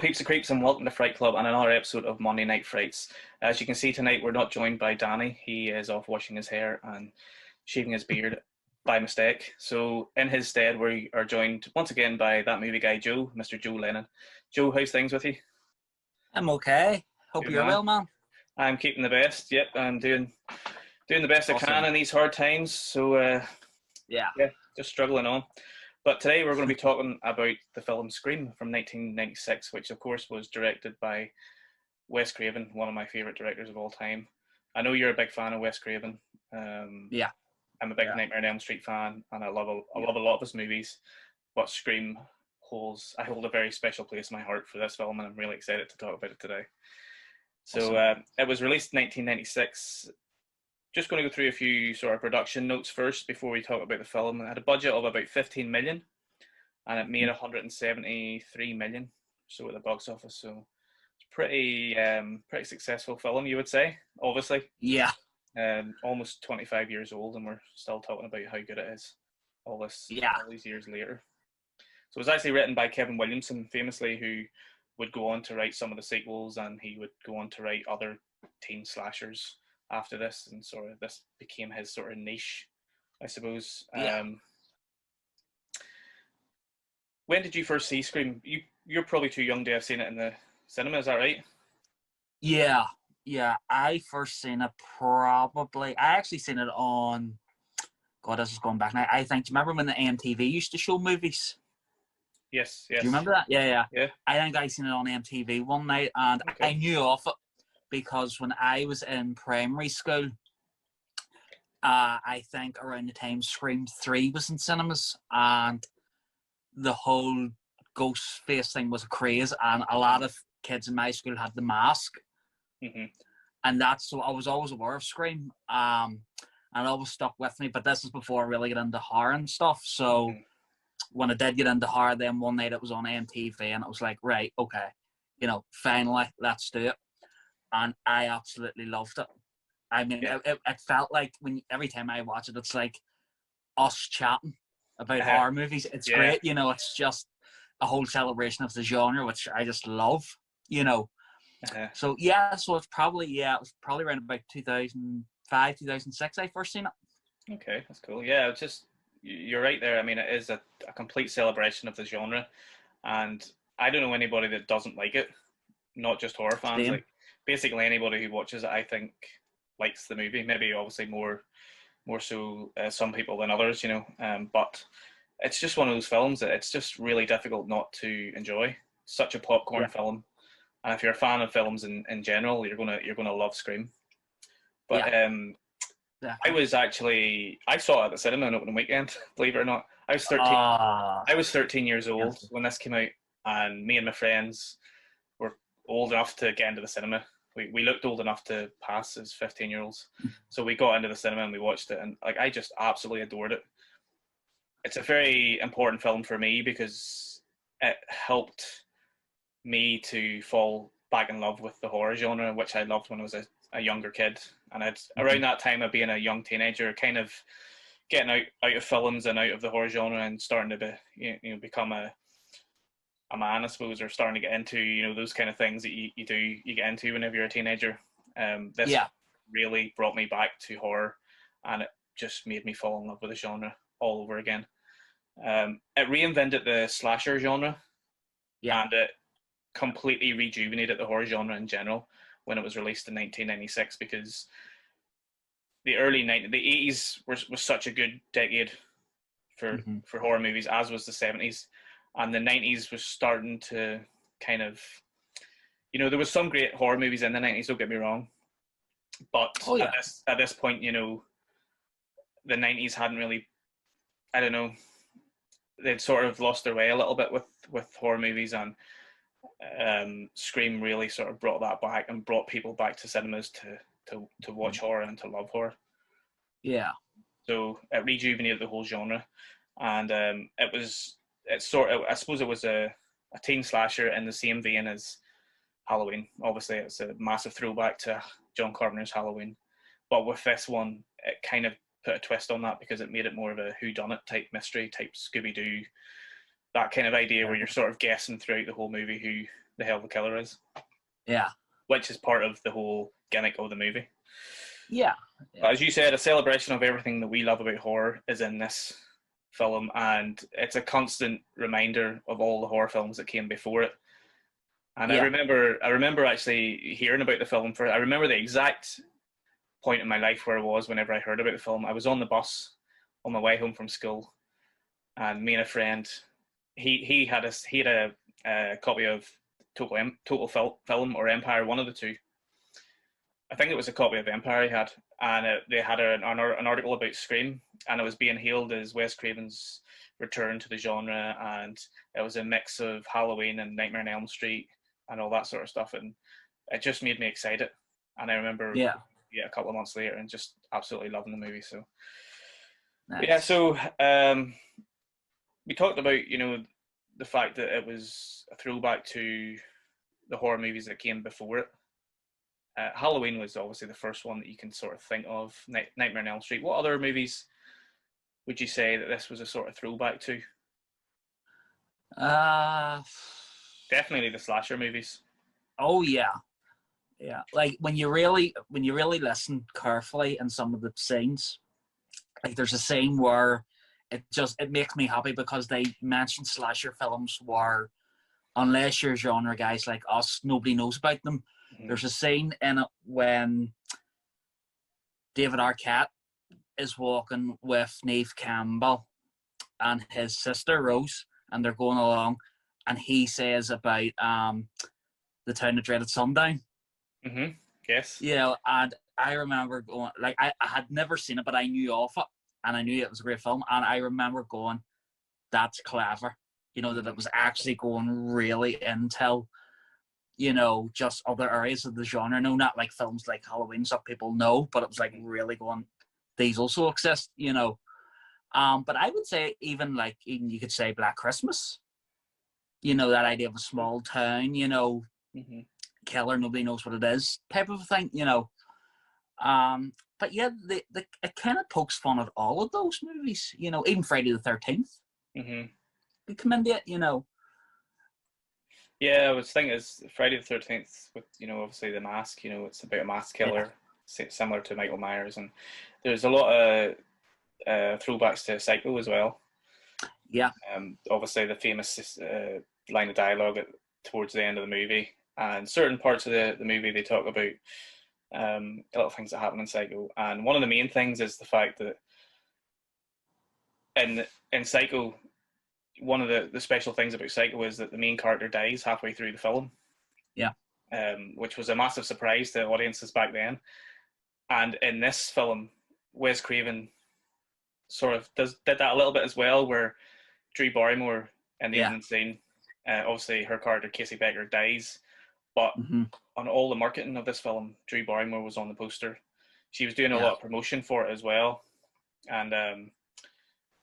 peeps and creeps, and welcome to Fright Club and another episode of Monday Night Frights. As you can see tonight, we're not joined by Danny. He is off washing his hair and shaving his beard by mistake. So in his stead, we are joined once again by that movie guy, Joe, Mr. Joe Lennon. Joe, how's things with you? I'm okay. Hope Good you're man. well, man. I'm keeping the best. Yep, I'm doing the best I can Awesome. in these hard times. So Yeah. just struggling on. But today we're going to be talking about the film Scream from 1996, which of course was directed by Wes Craven, one of my favourite directors of all time. I know you're a big fan of Wes Craven. Yeah. I'm a big Yeah. Nightmare on Elm Street fan, and I love a lot of his movies. But Scream I hold a very special place in my heart for this film, and I'm really excited to talk about it today. So Awesome. it was released in 1996. Just going to go through a few sort of production notes first before we talk about the film. It had a budget of about 15 million, and it made 173 million, so at the box office. So it's pretty successful film, you would say. Obviously, Yeah. almost 25 years old, and we're still talking about how good it is. All Yeah. these years later. So it was actually written by Kevin Williamson, famously, who would go on to write some of the sequels, and he would go on to write other teen slashers after this, and sort of this became his sort of niche, I suppose. Yeah. When did you first see Scream? You're probably too young to have seen it in the cinema, is that right? Yeah. Yeah. I first seen it I actually seen it on, God, this is going back now. I think, do you remember when the MTV used to show movies? Yes. Do you remember that? Yeah. Yeah. I think I seen it on MTV one night, and Okay. I knew of it because when I was in primary school, I think around the time Scream 3 was in cinemas, and the whole Ghostface thing was a craze, and a lot of kids in my school had the mask, Mm-hmm. and that's so I was always aware of Scream, and it always stuck with me. But this is before I really get into horror and stuff. So Mm-hmm. when I did get into horror, then one night it was on MTV, and it was like, right, okay, finally, let's do it, and I absolutely loved it. I mean, Yeah. it felt like every time I watch it, it's like us chatting about Uh-huh. horror movies. It's Yeah. great, it's just a whole celebration of the genre, which I just love, Uh-huh. So yeah, so it was probably around about 2005, 2006 I first seen it. Okay, that's cool. Yeah, it's just you're right there. I mean, it is a complete celebration of the genre, and I don't know anybody that doesn't like it. Not just horror fans, Same. like basically anybody who watches it, I think, likes the movie. Maybe obviously more so some people than others, but it's just one of those films that it's just really difficult not to enjoy. Such a popcorn Yeah. film, and if you're a fan of films in general, you're gonna love Scream. But Yeah. I saw it at the cinema on opening weekend. Believe it or not, I was 13. I was 13 years old when this came out, and me and my friends were old enough to get into the cinema. We looked old enough to pass as 15-year-olds. So we got into the cinema and we watched it, and I just absolutely adored it. It's a very important film for me because it helped me to fall back in love with the horror genre, which I loved when I was a younger kid. And around that time of being a young teenager, kind of getting out of films and out of the horror genre and starting to become a man, I suppose, or starting to get into those kind of things that you get into whenever you're a teenager. This really brought me back to horror, and it just made me fall in love with the genre all over again. It reinvented the slasher genre, and it completely rejuvenated the horror genre in general when it was released in 1996, because the 80s was such a good decade for horror movies, as was the 70s. And the 90s was starting to kind of, there was some great horror movies in the 90s, don't get me wrong. But at this point, the 90s hadn't really, I don't know, they'd sort of lost their way a little bit with horror movies, and Scream really sort of brought that back and brought people back to cinemas to watch horror and to love horror. Yeah. So it rejuvenated the whole genre, and I suppose it was a teen slasher in the same vein as Halloween. Obviously, it's a massive throwback to John Carpenter's Halloween, but with this one, it kind of put a twist on that because it made it more of a whodunit type mystery, type Scooby-Doo, that kind of idea where you're sort of guessing throughout the whole movie the hell the killer is. Yeah. Which is part of the whole gimmick of the movie. Yeah. But as you said, a celebration of everything that we love about horror is in this film, and it's a constant reminder of all the horror films that came before it. And I remember actually hearing about the film. I remember the exact point in my life where I was whenever I heard about the film. I was on the bus on my way home from school, and me and a friend, he had a copy of Total Film or Empire, one of the two. I think it was a copy of Empire he had, and they had an article about Scream, and it was being hailed as Wes Craven's return to the genre, and it was a mix of Halloween and Nightmare on Elm Street and all that sort of stuff, and it just made me excited. And I remember, a couple of months later, and just absolutely loving the movie. So, nice. Yeah. So, we talked about the fact that it was a throwback to the horror movies that came before it. Halloween was obviously the first one that you can sort of think of. Nightmare on Elm Street. What other movies would you say that this was a sort of throwback to? Definitely the slasher movies. Oh yeah. Like when you really listen carefully in some of the scenes, like there's a scene where it makes me happy because they mention slasher films where, unless you're genre guys like us, nobody knows about them. Mm-hmm. There's a scene in it when David Arquette is walking with Neve Campbell and his sister Rose, and they're going along, and he says about the town that dreaded sundown. Mm-hmm. Yes. Yeah, and I remember going, like, I had never seen it, but I knew of it, and I knew it was a great film, and I remember going, that's clever, that it was actually going really into, just other areas of the genre. No, not like films like Halloween stuff people know, but it was like really going, these also exist, But I would say even you could say Black Christmas, that idea of a small town, mm-hmm. killer, nobody knows what it is, type of thing, But yeah, it kind of pokes fun at all of those movies, even Friday the 13th. Mm-hmm. We come into it, Yeah, I was thinking is Friday the 13th with, obviously the mask, it's about a mask killer, similar to Michael Myers, and there's a lot of throwbacks to Psycho as well. Yeah. Obviously the famous line of dialogue towards the end of the movie, and certain parts of the movie they talk about a lot of things that happen in Psycho, and one of the main things is the fact that in Psycho, one of the special things about Psycho is that the main character dies halfway through the film. Yeah. Which was a massive surprise to audiences back then. And in this film, Wes Craven sort of did that a little bit as well, where Drew Barrymore in the opening scene, obviously her character Casey Becker dies, but on all the marketing of this film, Drew Barrymore was on the poster. She was doing a lot of promotion for it as well, and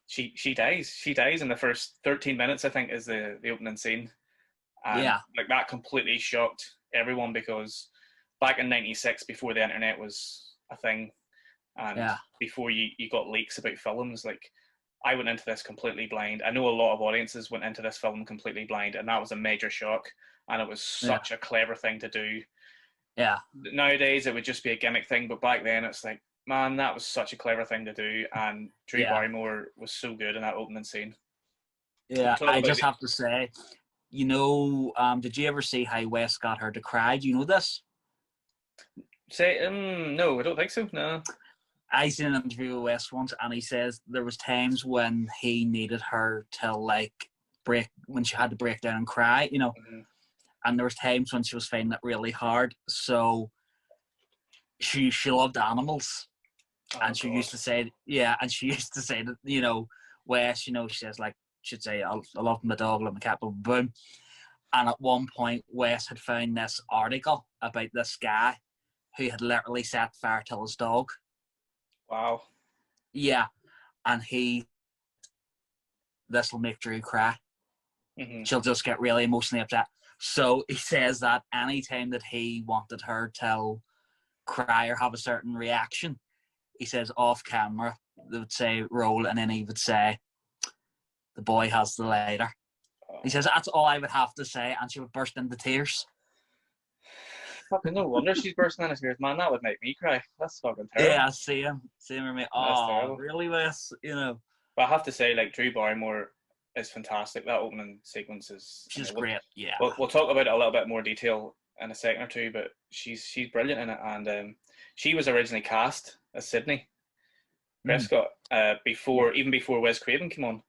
she dies. She dies in the first 13 minutes, I think, is the opening scene. And like that completely shocked everyone, because back in '96, before the internet was a thing, and before you got leaks about films, like I went into this completely blind. I know a lot of audiences went into this film completely blind, and that was a major shock. And it was such a clever thing to do. Yeah. Nowadays, it would just be a gimmick thing, but back then, it's like, man, that was such a clever thing to do. And Drew Barrymore was so good in that opening scene. Yeah, I just have to say, did you ever see how Wes got her to cry? Do you know this? No, I don't think so. No. I seen an interview with Wes once, and he says there was times when he needed her to when she had to break down and cry, and there was times when she was finding it really hard. So she loved animals, and she used to say, and she used to say that, Wes, she says she'd say, I love my dog, I love my cat, boom, boom. And at one point, Wes had found this article about this guy who had literally set fire to his dog. Wow. Yeah. And this will make Drew cry. Mm-hmm. She'll just get really emotionally upset. So he says that anytime that he wanted her to cry or have a certain reaction, he says off camera, they would say roll, and then he would say, the boy has the lighter. He says, that's all I would have to say, and she would burst into tears. Fucking no wonder she's bursting into tears, man. That would make me cry. That's fucking terrible. Yeah, same with me. Oh, really, Wes? You know. But I have to say, like, Drew Barrymore is fantastic. That opening sequence is... She's great, yeah. We'll talk about it a little bit more detail in a second or two, but she's brilliant in it. And she was originally cast as Sydney Prescott before Wes Craven came on.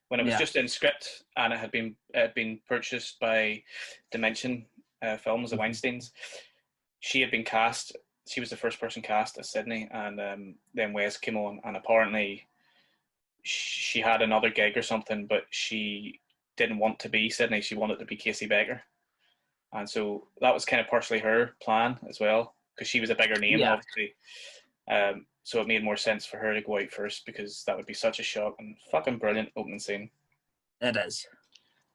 When it was just in script and it had been purchased by Dimension Films, the Weinsteins, she had been cast. She was the first person cast as Sydney, and then Wes came on, and apparently she had another gig or something, but she didn't want to be Sydney. She wanted to be Casey Becker, and so that was kind of partially her plan as well, because she was a bigger name, obviously. So it made more sense for her to go out first, because that would be such a shock, and fucking brilliant opening scene. It is.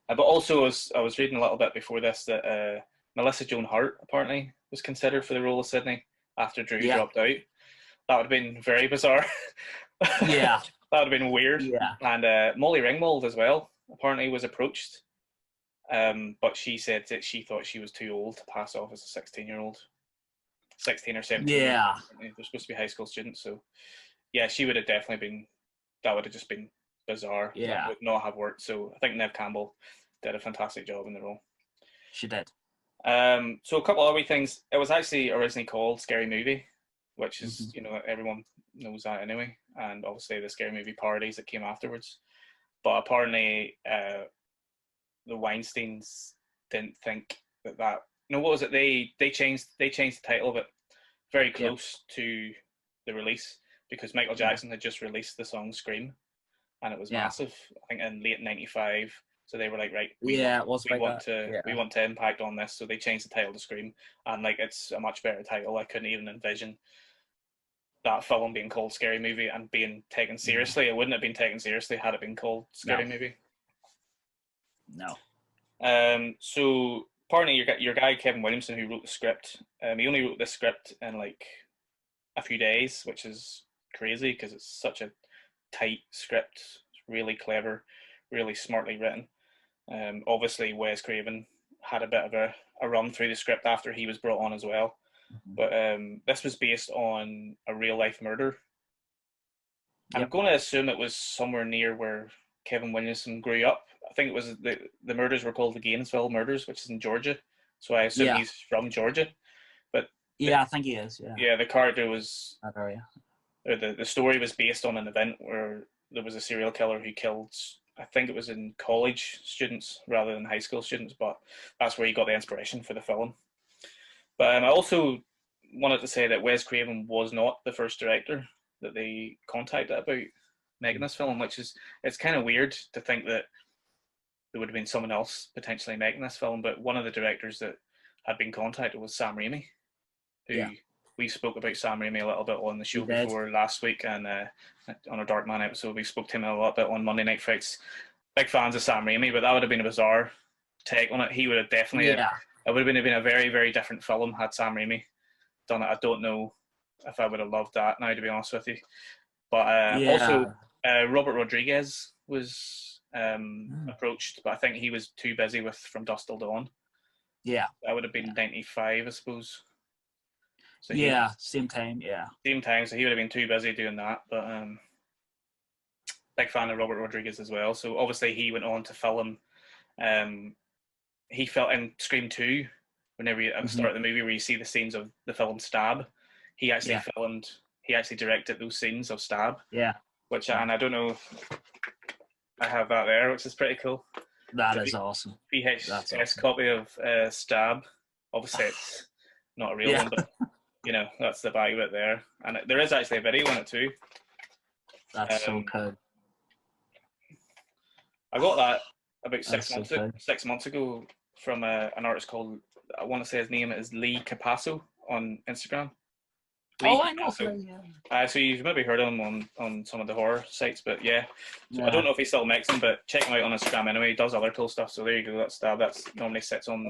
But also, I was reading a little bit before this that Melissa Joan Hart apparently was considered for the role of Sydney after Drew dropped out. That would have been very bizarre. Yeah. That would have been weird. Yeah. And Molly Ringwald as well apparently was approached. But she said that she thought she was too old to pass off as a 16-year-old. 16 or 17. Yeah. They're supposed to be high school students. So, yeah, she would have definitely been... That would have just been bizarre. Yeah. That would not have worked. So I think Neve Campbell did a fantastic job in the role. She did. So a couple of other things. It was actually originally called Scary Movie, which is, everyone knows that anyway. And obviously the Scary Movie parodies that came afterwards. But apparently the Weinsteins didn't think that what was it? They changed the title of it very close to the release, because Michael Jackson had just released the song Scream, and it was massive. I think in late '95. So they were like, right, we want to impact on this. So they changed the title to Scream, and like it's a much better title. I couldn't even envision that film being called Scary Movie and being taken seriously. It wouldn't have been taken seriously had it been called Scary Movie. No. So apparently your guy Kevin Williamson, who wrote the script, he only wrote this script in like a few days, which is crazy because it's such a tight script. It's really clever, really smartly written. Obviously, Wes Craven had a bit of a run through the script after he was brought on as well. But this was based on a real life murder. I'm going to assume it was somewhere near where Kevin Williamson grew up. I think it was the murders were called the Gainesville murders, which is in Georgia. So I assume he's from Georgia. But I think he is. Yeah, the character was that area. Or the story was based on an event where there was a serial killer who killed, I think it was in college students rather than high school students, but that's where he got the inspiration for the film. But I also wanted to say that Wes Craven was not the first director that they contacted about making this film, it's kind of weird to think that there would have been someone else potentially making this film, but one of the directors that had been contacted was Sam Raimi, who we spoke about Sam Raimi a little bit on the show before last week, and on a Darkman episode we spoke to him a little bit on Monday Night Frights. Big fans of Sam Raimi, but that would have been a bizarre take on it. He would have definitely it would have been a very, very different film had Sam Raimi done it. I don't know if I would have loved that now, to be honest with you. But also Robert Rodriguez was approached, but I think he was too busy with From Dusk Till Dawn. Yeah. That would have been 95, I suppose. So same time, Same time, so he would have been too busy doing that. But big fan of Robert Rodriguez as well. So obviously he went on to film, he felt in Scream 2, whenever you at the start of the movie where you see the scenes of the film Stab, he actually directed those scenes of Stab. Yeah. Which, and I don't know if I have that there, which is pretty cool. That is awesome. VHS copy of Stab. Obviously it's not a real one, but that's the bag of it there. And there is actually a video on it too. That's so cool. I got that about 6 months ago from an artist called, I want to say his name is Lee Capasso on Instagram. I know. So you've maybe heard of him on some of the horror sites, but So I don't know if he still makes them, but check him out on Instagram anyway. He does other cool stuff. So there you go. That's Stab. That's normally sits on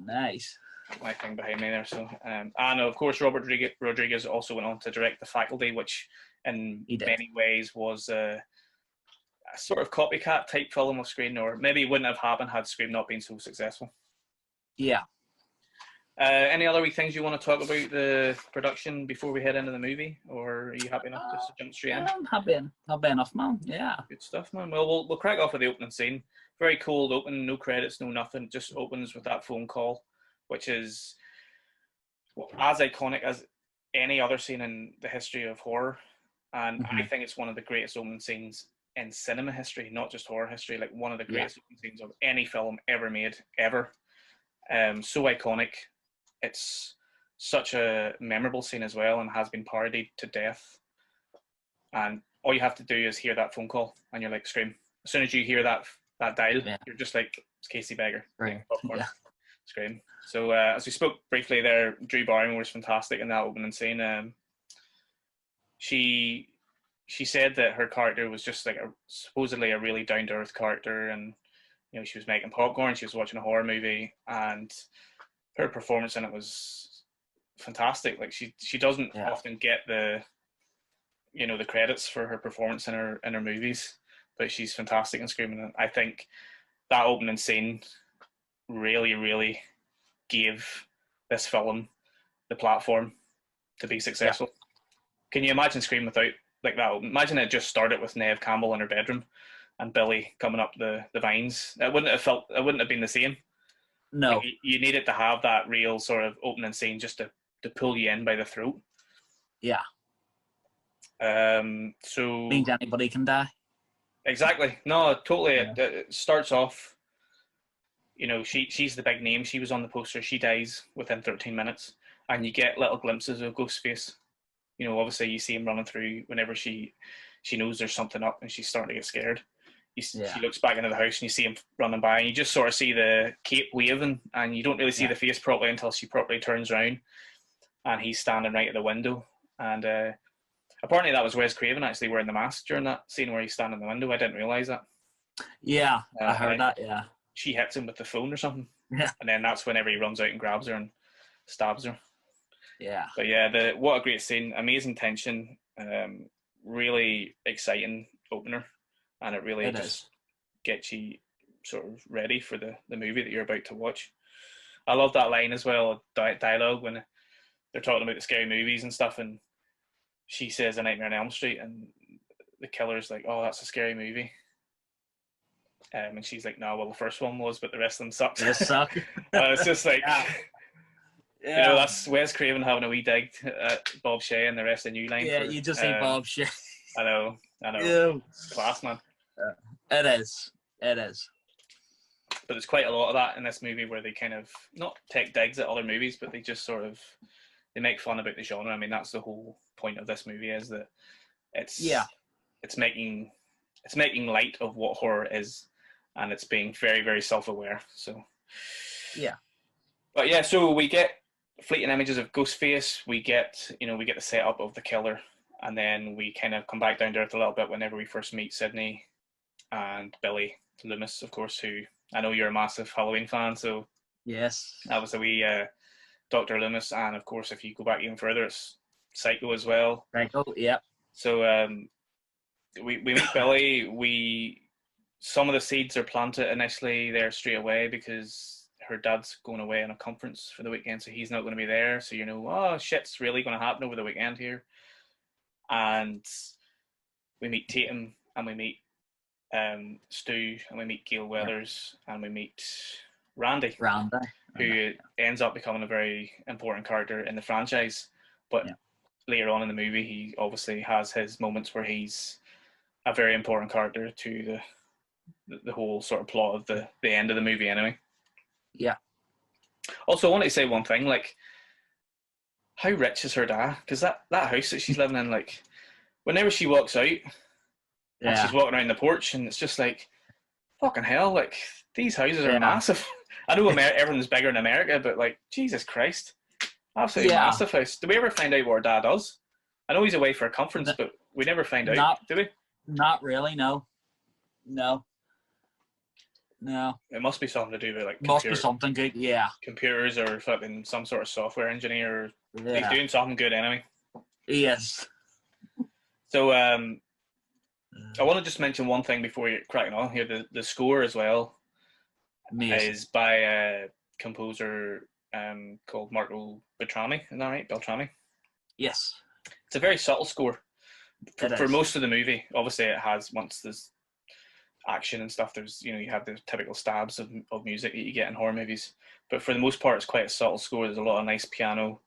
nice my thing behind me there. So and of course Robert Rodriguez also went on to direct The Faculty, which in many ways was sort of copycat type film of Scream, or maybe it wouldn't have happened had Scream not been so successful. Yeah. Any other wee things you want to talk about the production before we head into the movie, or are you happy enough just to jump straight in? I'm happy enough, man. Yeah. Good stuff, man. Well, we'll crack off with the opening scene. Very cold open, no credits, no nothing. Just opens with that phone call, which is as iconic as any other scene in the history of horror. And I think it's one of the greatest opening scenes in cinema history, not just horror history. Like one of the greatest opening scenes of any film ever made, ever. So iconic. It's such a memorable scene as well, and has been parodied to death. And all you have to do is hear that phone call, and you're like, Scream. As soon as you hear that dial, you're just like, it's Casey Beggar. Right. Yeah. Scream. So as we spoke briefly there, Drew Barrymore was fantastic in that opening scene. She said that her character was just like supposedly a really down to earth character, and she was making popcorn, she was watching a horror movie, and her performance in it was fantastic. Like she doesn't often get the the credits for her performance in her movies, but she's fantastic in Scream. And I think that opening scene really, really gave this film the platform to be successful. Can you imagine Scream without like that? Imagine it just started with Neve Campbell in her bedroom and Billy coming up the vines. It wouldn't have been the same. No. Like, you needed to have that real sort of opening scene just to pull you in by the throat. Yeah. So means anybody can die. Exactly. No, totally. Yeah. It starts off. She's the big name. She was on the poster. She dies within 13 minutes, and you get little glimpses of Ghostface. Obviously you see him running through whenever she knows there's something up and she's starting to get scared. She looks back into the house and you see him running by, and you just sort of see the cape waving, and you don't really see the face properly until she properly turns around, and he's standing right at the window. And apparently that was Wes Craven actually wearing the mask during that scene where he's standing in the window. I didn't realise that. Yeah, I heard that, yeah. She hits him with the phone or something. Yeah. And then that's whenever he runs out and grabs her and stabs her. Yeah. But yeah, what a great scene. Amazing tension. Really exciting opener. And it really just gets you sort of ready for the movie that you're about to watch. I love that line as well, dialogue, when they're talking about the scary movies and stuff, and she says A Nightmare on Elm Street, and the killer's like, oh, that's a scary movie. And she's like, no, well, the first one was, but the rest of them sucked. They suck. It's just like, that's Wes Craven having a wee dig at Bob Shea and the rest of New Line. Yeah, you just see Bob Shea. I know. Yeah. It's class, man. It is. But there's quite a lot of that in this movie where they kind of not take digs at other movies, but they just sort of they make fun about the genre. I mean, that's the whole point of this movie, is that it's making light of what horror is, and it's being very, very self-aware. So so we get fleeting images of Ghostface. We get the setup of the killer, and then we kind of come back down to earth a little bit whenever we first meet Sydney and Billy Loomis, of course, who I know you're a massive Halloween fan, so yes, that was a wee Dr. Loomis, and of course, if you go back even further, it's Psycho as well. Psycho, yeah. So we meet Billy. Some of the seeds are planted initially there straight away because her dad's going away on a conference for the weekend, so he's not going to be there. So oh shit's really going to happen over the weekend here. And we meet Tatum, and we meet Stu, and we meet Gail Weathers, and we meet Randy, who ends up becoming a very important character in the franchise. But later on in the movie, he obviously has his moments where he's a very important character to the whole sort of plot of the end of the movie anyway. Yeah. Also, I wanted to say one thing, like, how rich is her dad? Because that house that she's living in, like, whenever she walks out, and she's walking around the porch, and it's just like, fucking hell, like, these houses are massive. I know everyone's bigger in America, but, like, Jesus Christ. Absolutely massive house. Do we ever find out what her dad does? I know he's away for a conference, but we never find out, do we? Not really, no. It must be something to do with, like, must be something good, computers or fucking some sort of software engineer. He's doing something good anyway. Yes. So, I want to just mention one thing before you're cracking on here. The score as well Amazing. is by a composer called Marco Beltrami. Is that right? Beltrami? Yes. It's a very subtle score for Is. most of the movie. Obviously, it has, once there's action and stuff, there's, you have the typical stabs of music that you get in horror movies. But for the most part, it's quite a subtle score. There's a lot of nice piano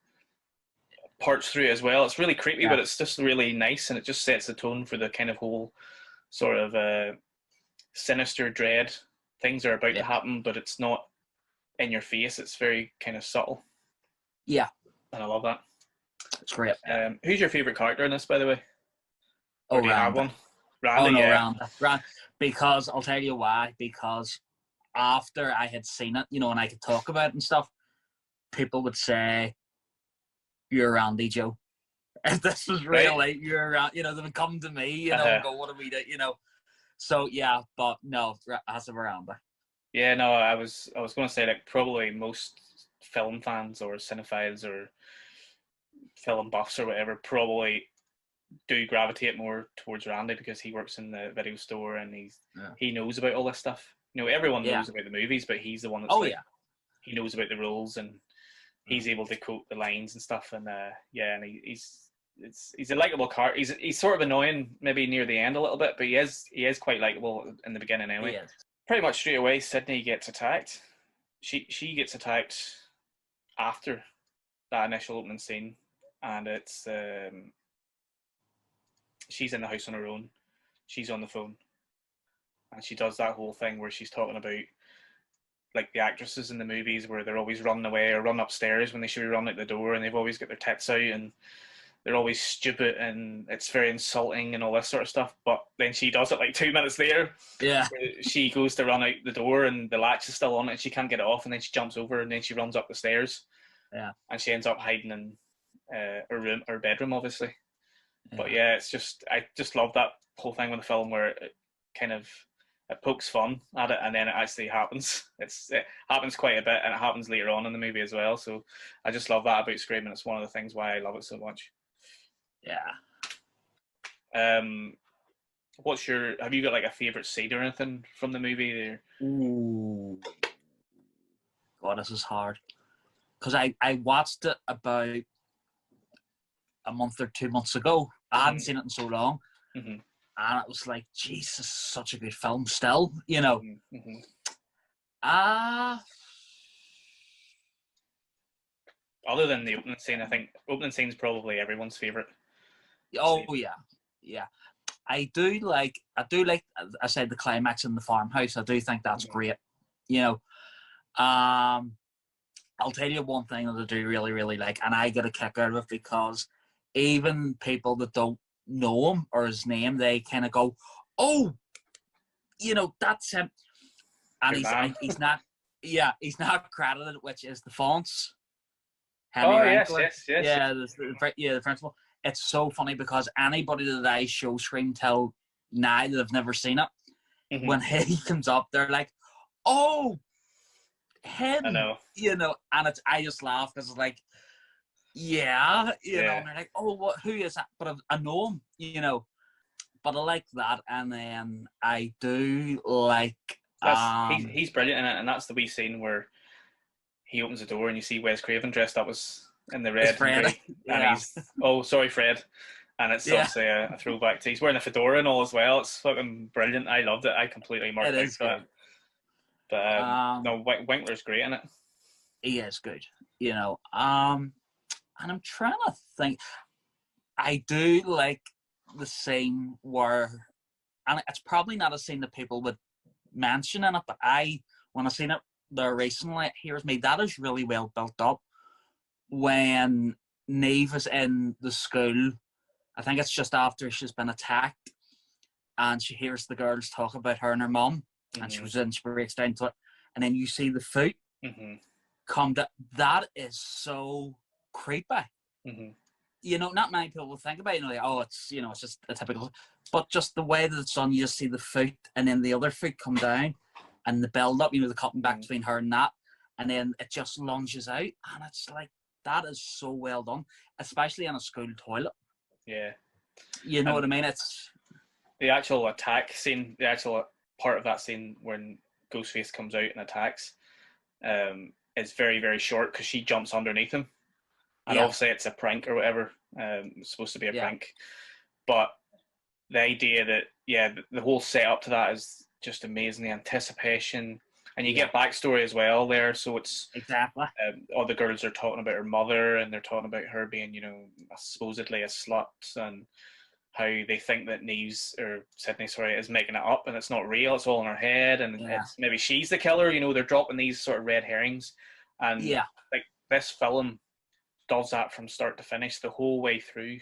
parts through it as well. It's really creepy, Yeah. but it's just really nice, and it just sets the tone for the kind of whole sort of sinister dread. Things are about to happen, but it's not in your face. It's very kind of subtle. Yeah. And I love that. It's great. Who's your favourite character in this, by the way? Or do you have one? Randy, no, yeah. Randy. Because I'll tell you why. Because after I had seen it, and I could talk about it and stuff, people would say, "You're Randy, Joe." If this was real, right? You're around, they would come to me, and go, "What do we do?" So yeah, but no, as a Miranda. Yeah, no, I was going to say, like, probably most film fans or cinephiles or film buffs or whatever probably do gravitate more towards Randy, because he works in the video store and he knows about all this stuff. Everyone knows about the movies, but he's the one that's he knows about the rules, and he's able to quote the lines and stuff. And and he's a likable character. He's sort of annoying maybe near the end a little bit, but he is quite likable in the beginning anyway. Pretty much straight away, Sydney gets attacked. She gets attacked after that initial opening scene, and it's she's in the house on her own. She's on the phone, and she does that whole thing where she's talking about, like, the actresses in the movies where they're always running away or running upstairs when they should be running out the door, and they've always got their tits out, and they're always stupid, and it's very insulting and all this sort of stuff. But then she does it like 2 minutes later. Yeah. She goes to run out the door, and the latch is still on it, and she can't get it off, and then she jumps over, and then she runs up the stairs. Yeah. And she ends up hiding in her bedroom, obviously. Yeah. But yeah, I just love that whole thing with the film where it pokes fun at it, and then it actually happens. It happens quite a bit, and it happens later on in the movie as well. So I just love that about Scream, and it's one of the things why I love it so much. Yeah. Have you got like a favourite scene or anything from the movie there? Ooh. God, this is hard. Because I watched it about a month or 2 months ago. I hadn't seen it in so long. Mm-hmm. And it was like, Jesus, such a good film still, Mm-hmm. Other than the opening scene, I think opening scene is probably everyone's favourite. Oh, yeah. I do like, I said, the climax in the farmhouse. I do think that's great. I'll tell you one thing that I do really, really like, and I get a kick out of it, because even people that don't know him or his name, they kind of go, "Oh, that's him," and he's not credited, which is the fonts. Yes. Yeah, the principal. It's so funny, because anybody that I show Scream till now that have never seen it, when he comes up, they're like, "Oh, him," I know. And I just laugh, because it's like, and they're like, "Oh, who is that?" But I know him, but I like that. And then I do like, he's brilliant in it, and that's the wee scene where he opens the door and you see Wes Craven dressed up as in the red, and he's Fred, and it's obviously a throwback to, he's wearing a fedora and all as well. It's fucking brilliant. I loved it. I completely marked out for it. But no, Winkler's great in it. He is good, and I'm trying to think. I do like the scene where, and it's probably not a scene that people would mention in it, but when I seen it there recently, here's me, that is really well built up. When Neve is in the school, I think it's just after she's been attacked, and she hears the girls talk about her and her mum, and she breaks down to it, and then you see the foot come down. That is so creepy. Not many people will think about it. Like, oh, it's it's just a typical, but just the way that it's done, you just see the foot, and then the other foot come down, and the build up, the cutting back between her and that, and then it just lunges out, and it's like, that is so well done, especially in a school toilet. Yeah. You know what I mean? It's the actual attack scene, the actual part of that scene when Ghostface comes out and attacks, is very, very short because she jumps underneath him. And obviously it's a prank or whatever. It's supposed to be a prank. But the idea that, the whole setup to that is just amazing. The anticipation. And you get backstory as well there. So it's... Exactly. All the girls are talking about her mother, and they're talking about her being, supposedly a slut, and how they think that Sydney, is making it up, and it's not real. It's all in her head, and it's maybe she's the killer. They're dropping these sort of red herrings, and like this film does that from start to finish, the whole way through.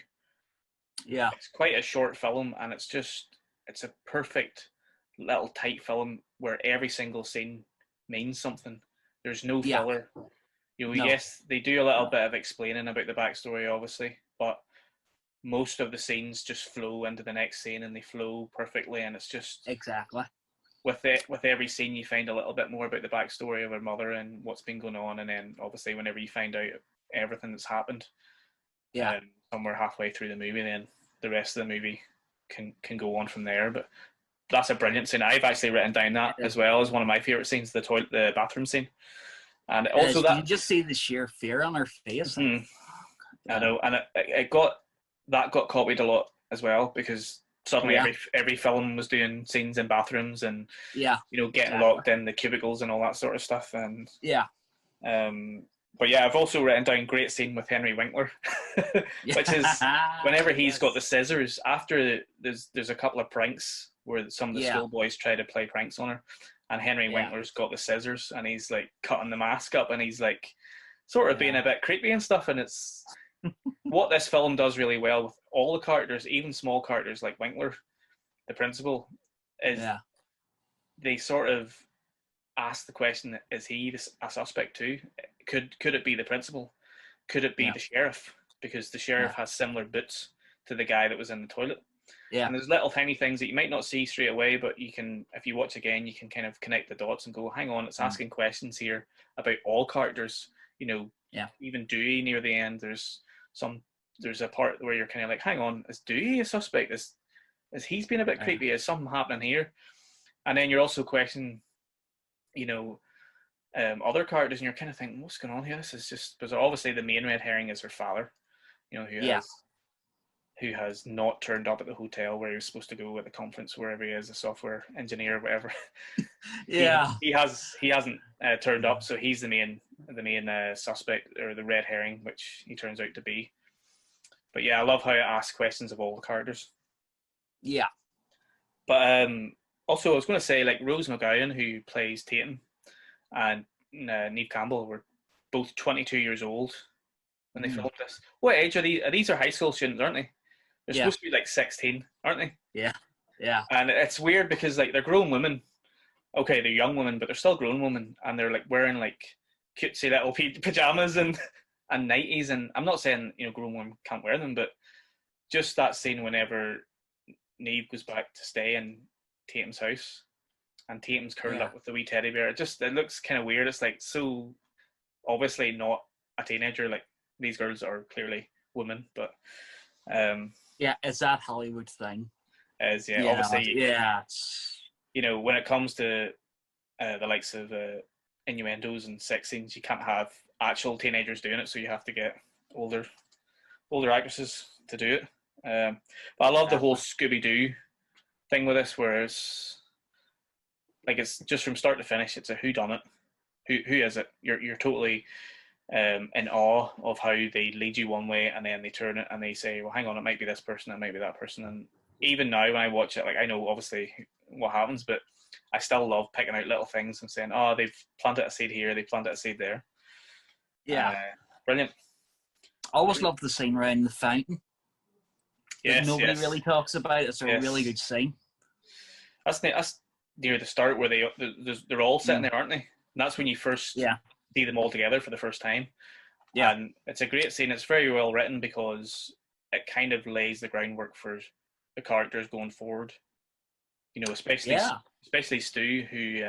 Yeah, it's quite a short film, and it's a perfect little tight film where every single scene means something. There's no filler. Yes, they do a little bit of explaining about the backstory, obviously, but most of the scenes just flow into the next scene, and they flow perfectly, and it's just exactly with every scene you find a little bit more about the backstory of her mother and what's been going on, and then obviously whenever you find out everything that's happened, somewhere halfway through the movie, then the rest of the movie can go on from there. But that's a brilliant scene. I've actually written down that as well as one of my favorite scenes, the bathroom scene. And also you just see the sheer fear on her face. I know, and it got copied a lot as well, because suddenly every film was doing scenes in bathrooms and getting locked in the cubicles and all that sort of stuff. And but I've also written down great scene with Henry Winkler, which is whenever he's got the scissors. After there's a couple of pranks where some of the schoolboys try to play pranks on her, and Henry Winkler's got the scissors, and he's like cutting the mask up, and he's like sort of being a bit creepy and stuff. And it's what this film does really well with all the characters, even small characters like Winkler, the principal, is they sort of ask the question: is he a suspect too? Could it be the principal? Could it be the sheriff? Because the sheriff has similar boots to the guy that was in the toilet. Yeah. And there's little tiny things that you might not see straight away, but you can, if you watch again, you can kind of connect the dots and go, hang on, it's asking questions here about all characters. Even Dewey near the end, there's a part where you're kind of like, hang on, is Dewey a suspect? Is he's been a bit creepy? Is something happening here? And then you're also questioning, other characters, and you're kind of thinking, what's going on here? This is just, because obviously the main red herring is her father, who has not turned up at the hotel where he was supposed to go at the conference, wherever he is, a software engineer or whatever. He hasn't turned up, so he's the main suspect, or the red herring, which he turns out to be. But I love how it asks questions of all the characters. Yeah. But also, I was going to say, like, Rose McGowan, who plays Tatum, and Neve Campbell were both 22 years old when they filmed this. What age are these? These are high school students, aren't they? They're supposed to be like 16, aren't they? Yeah. And it's weird because, like, they're grown women. Okay, they're young women, but they're still grown women, and they're like wearing like cutesy little pajamas and 90s. And I'm not saying grown women can't wear them, but just that scene whenever Neve goes back to stay in Tatum's house, and Tatum's curled up with the wee teddy bear. It looks kind of weird. It's like so obviously not a teenager. Like, these girls are clearly women, but it's that Hollywood thing. Obviously, when it comes to the likes of innuendos and sex scenes, you can't have actual teenagers doing it, so you have to get older actresses to do it. But I love the whole Scooby-Doo thing with this, where it's like, it's just from start to finish, it's a whodunit. Who is it? You're totally in awe of how they lead you one way, and then they turn it and they say, well, hang on, it might be this person, it might be that person. And even now when I watch it, like, I know obviously what happens, but I still love picking out little things and saying, oh, they've planted a seed here, they planted a seed there. Brilliant. I always love the scene around the fountain. Nobody really talks about it. It's a really good scene. That's near the start, where they're all sitting there, aren't they? And that's when you first see them all together for the first time. And it's a great scene. It's very well written, because it kind of lays the groundwork for the characters going forward. Especially Stu, who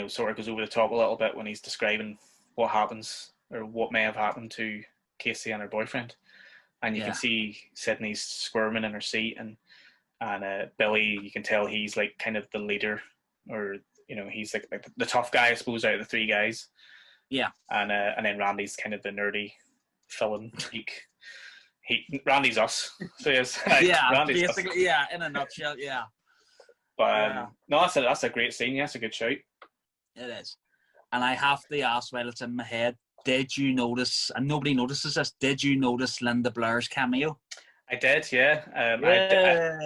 sort of goes over the top a little bit when he's describing what happens, or what may have happened to Casey and her boyfriend. And you can see Sydney's squirming in her seat, and and Billy, you can tell he's like kind of the leader, or he's like the tough guy, I suppose, out of the three guys. Yeah. And then Randy's kind of the nerdy film geek. Randy's us. So yes, yeah, Randy's basically, us. yeah, in a nutshell, yeah. But no, that's a great scene. Yeah, that's a good shout. It is. And I have to ask while it's in my head, did you notice, and nobody notices this, did you notice Linda Blair's cameo? I did, yeah.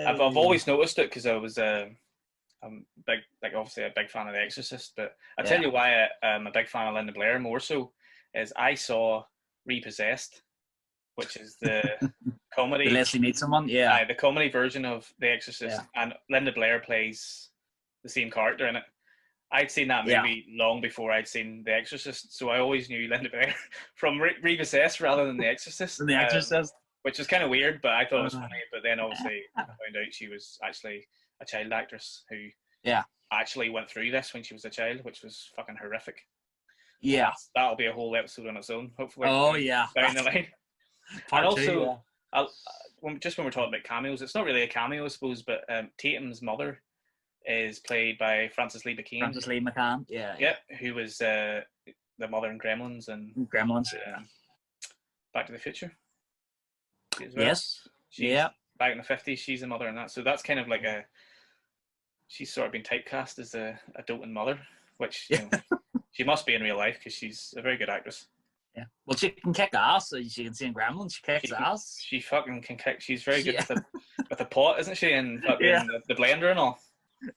I've always noticed it because I was I'm obviously a big fan of The Exorcist, but I tell you why I'm a big fan of Linda Blair more so is I saw Repossessed, which is the comedy. The Leslie Needs Someone, yeah. The comedy version of The Exorcist, and Linda Blair plays the same character in it. I'd seen that movie long before I'd seen The Exorcist, so I always knew Linda Blair from Repossessed rather than The Exorcist. The Exorcist. Which is kind of weird, but I thought it was funny. But then obviously I found out she was actually a child actress who actually went through this when she was a child, which was fucking horrific. Yeah. That'll be a whole episode on its own, hopefully. Oh, yeah. Down the line. Part and also, two, just when we're talking about cameos, it's not really a cameo, I suppose, but Tatum's mother is played by Frances Lee McCann. Frances Lee McCann, yeah. Yeah, who was the mother in Gremlins and Back to the Future. Well. Yes. She's back in the 50s. She's a mother in that. So that's kind of like she's sort of been typecast as a doting mother, which she must be in real life because she's a very good actress. Yeah. Well, she can kick ass. As you can see in Gremlins, she kicks ass. She fucking can kick. She's very good with the pot, isn't she? And fucking the blender and all.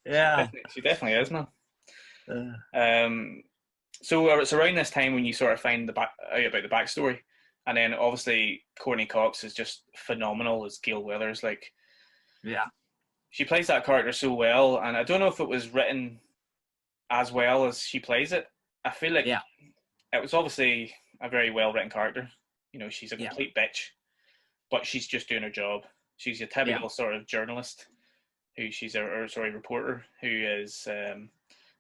Yeah. She definitely is, man. So it's around this time when you sort of find out about the backstory. And then obviously Courtney Cox is just phenomenal as Gail Weathers. Like, she plays that character so well, and I don't know if it was written as well as she plays it. I feel like it was obviously a very well written character. She's a complete bitch, but she's just doing her job. She's a typical sort of journalist she's a reporter who is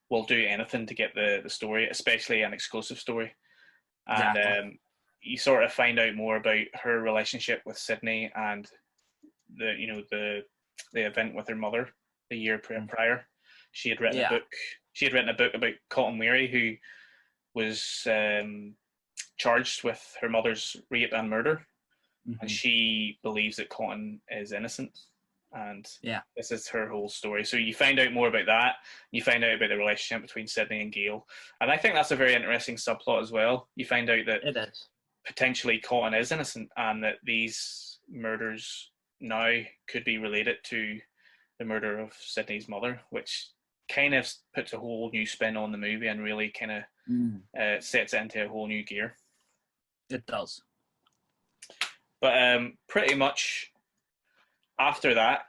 will do anything to get the story, especially an exclusive story. And you sort of find out more about her relationship with Sydney and the event with her mother the year prior. She had written a book. She had written a book about Cotton Weary, who was charged with her mother's rape and murder, and she believes that Cotton is innocent. And this is her whole story. So you find out more about that. You find out about the relationship between Sydney and Gail, and I think that's a very interesting subplot as well. You find out that it is. Potentially Cotton is innocent, and that these murders now could be related to the murder of Sydney's mother, which kind of puts a whole new spin on the movie and really kind of sets it into a whole new gear. It does. But pretty much after that,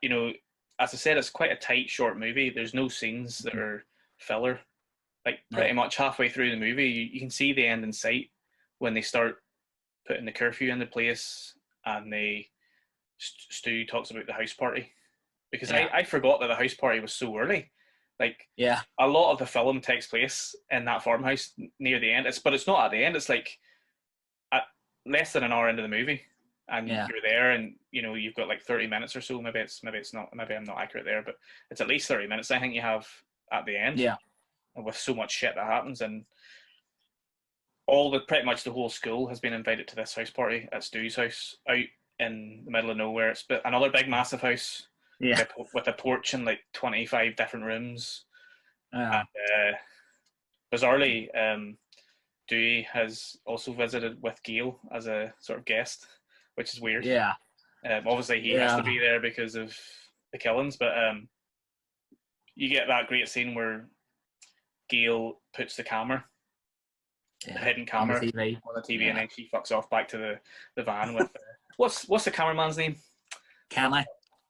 as I said, it's quite a tight, short movie. There's no scenes that are filler. Like, pretty much halfway through the movie, you can see the end in sight when they start putting the curfew into place, and Stu talks about the house party, because I forgot that the house party was so early. Like, a lot of the film takes place in that farmhouse near the end. But it's not at the end. It's like at less than an hour into the movie, and you're there, and you've got like 30 minutes or so. Maybe it's not. Maybe I'm not accurate there, but it's at least 30 minutes. I think you have at the end. Yeah, with so much shit that happens, and pretty much the whole school has been invited to this house party at Stu's house out in the middle of nowhere. It's another big, massive house with a porch and like 25 different rooms. And, bizarrely, Dewey has also visited with Gail as a sort of guest, which is weird. Yeah. Obviously, he has to be there because of the killings, but you get that great scene where Gail puts the camera, the hidden camera, on the TV, and then she fucks off back to the van with what's the cameraman's name? Kenny.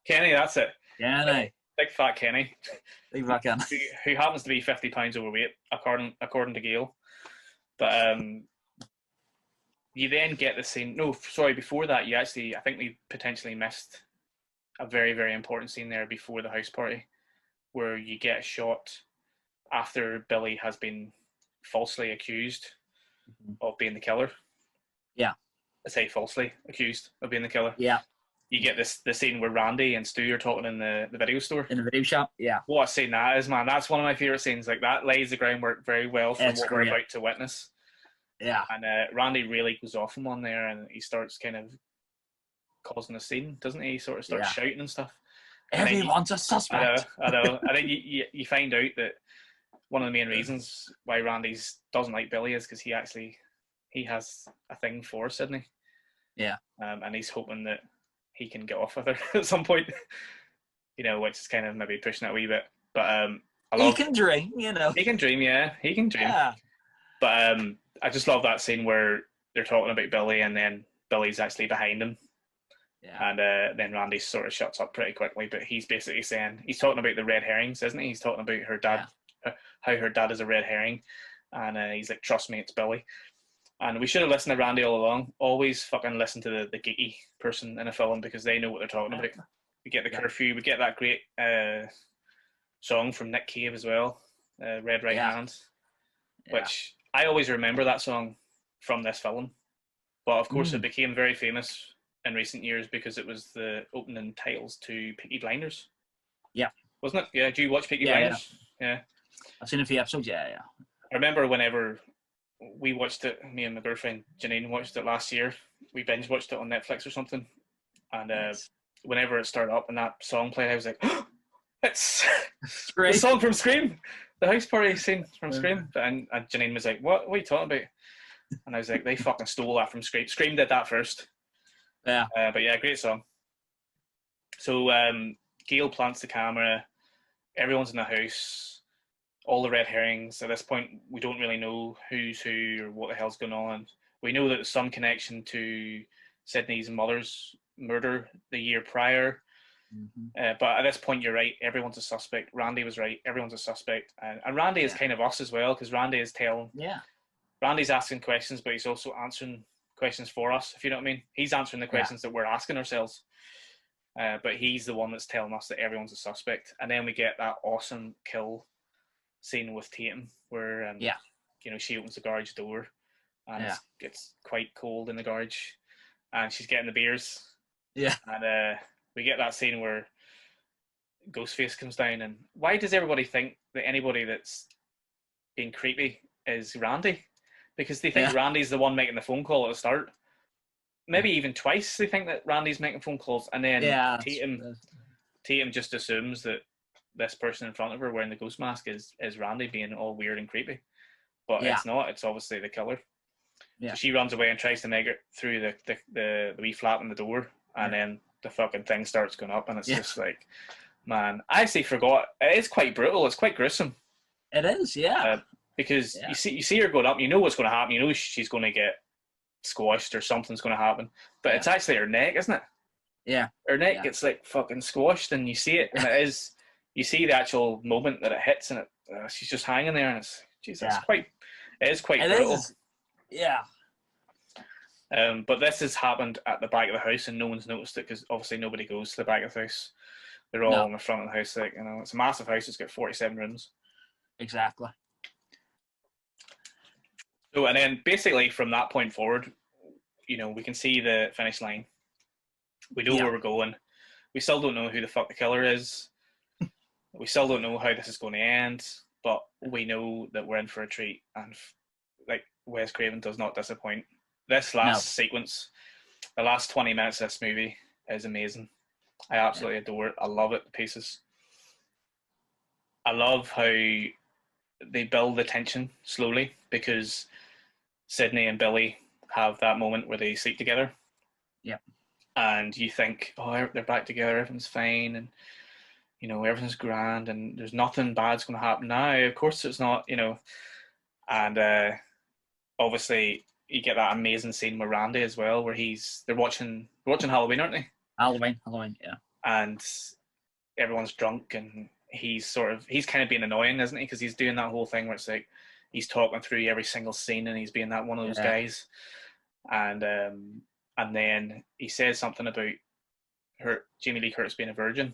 Kenny, that's it. Kenny. Big fat Kenny. Big fat Kenny. Who happens to be 50 pounds overweight, according to Gail. But you then get the scene. No, sorry. Before that, I think we potentially missed a very, very important scene there before the house party, where you get a shot after Billy has been falsely accused of being the killer. Yeah. I say falsely accused of being the killer. Yeah. you get the scene where Randy and Stu are talking in the video store. In the video shop, yeah. What a scene that is, man. That's one of my favourite scenes. Like, that lays the groundwork very well for what we're about to witness. Yeah. And Randy really goes off him on there, and he starts kind of causing a scene, doesn't he? He sort of starts shouting and stuff. Everyone's a suspect. I know. And then you find out that one of the main reasons why Randy doesn't like Billy is because he has a thing for Sydney. Yeah. And he's hoping that he can get off with her at some point. You know, which is kind of maybe pushing it a wee bit. But he can dream, you know. He can dream, yeah. He can dream. Yeah. But I just love that scene where they're talking about Billy, and then Billy's actually behind him. Yeah. And then Randy sort of shuts up pretty quickly, but he's basically saying, he's talking about the red herrings, isn't he? He's talking about her dad, how her dad is a red herring, and he's like, trust me, it's Billy. And we should have listened to Randy all along. Always fucking listen to the geeky person in a film, because they know what they're talking about. We get the curfew, we get that great song from Nick Cave as well, Red Right Hand, which I always remember that song from this film. But of course it became very famous in recent years because it was the opening titles to Peaky Blinders. Yeah. Wasn't it? Yeah, do you watch Peaky Blinders? Yeah. I've seen a few episodes, yeah. I remember whenever we watched it, me and my girlfriend Janine watched it last year, we binge watched it on Netflix or something, and whenever it started up and that song played, I was like, oh, it's the song from Scream, the house party scene from Scream. And Janine was like, what are you talking about? And I was like, they fucking stole that from Scream. Scream did that first. Yeah. But yeah, great song. So Gail plants the camera, everyone's in the house, all the red herrings. At this point, we don't really know who's who or what the hell's going on. We know that there's some connection to Sydney's mother's murder the year prior. But at this point, you're right, everyone's a suspect. Randy was right, everyone's a suspect. And Randy is kind of us as well, because Randy is telling... Yeah. Randy's asking questions, but he's also answering questions for us, if you know what I mean. He's answering the questions that we're asking ourselves. But he's the one that's telling us that everyone's a suspect. And then we get that awesome kill scene with Tatum, where you know, she opens the garage door, and it gets quite cold in the garage, and she's getting the beers. Yeah. And we get that scene where Ghostface comes down, and why does everybody think that anybody that's being creepy is Randy? Because they think Randy's the one making the phone call at the start. Maybe even twice they think that Randy's making phone calls, and then Tatum just assumes that this person in front of her wearing the ghost mask is Randy being all weird and creepy. But it's not. It's obviously the killer. Yeah. So she runs away and tries to make it through the wee flap in the door, and then the fucking thing starts going up, and it's just like, man, I actually forgot. It's quite brutal. It's quite gruesome. It is, yeah. Because you see her going up, you know what's going to happen. You know she's going to get squashed or something's going to happen. But it's actually her neck, isn't it? Yeah. Her neck gets like fucking squashed, and you see it, and it is. You see the actual moment that it hits, and she's just hanging there, and it's Jesus, it is quite brutal. Yeah. But this has happened at the back of the house, and no one's noticed it because obviously nobody goes to the back of the house. They're all on the front of the house. Like, you know, it's a massive house. It's got 47 rooms. Exactly. So, and then basically from that point forward, you know, we can see the finish line. We know where we're going. We still don't know who the fuck the killer is. We still don't know how this is going to end, but we know that we're in for a treat. And like, Wes Craven does not disappoint. This last sequence, the last 20 minutes of this movie is amazing. I absolutely adore it. I love it to pieces. I love how they build the tension slowly, because Sydney and Billy have that moment where they sleep together. Yeah. And you think, oh, they're back together, everything's fine, and you know, everything's grand, and there's nothing bad's going to happen now. Of course it's not, you know. And obviously you get that amazing scene with Randy as well, where they're watching Halloween, aren't they? Halloween, yeah. And everyone's drunk, and he's kind of being annoying, isn't he? Because he's doing that whole thing where it's like he's talking through every single scene, and he's being that one of those guys. And then he says something about Jamie Lee Curtis being a virgin.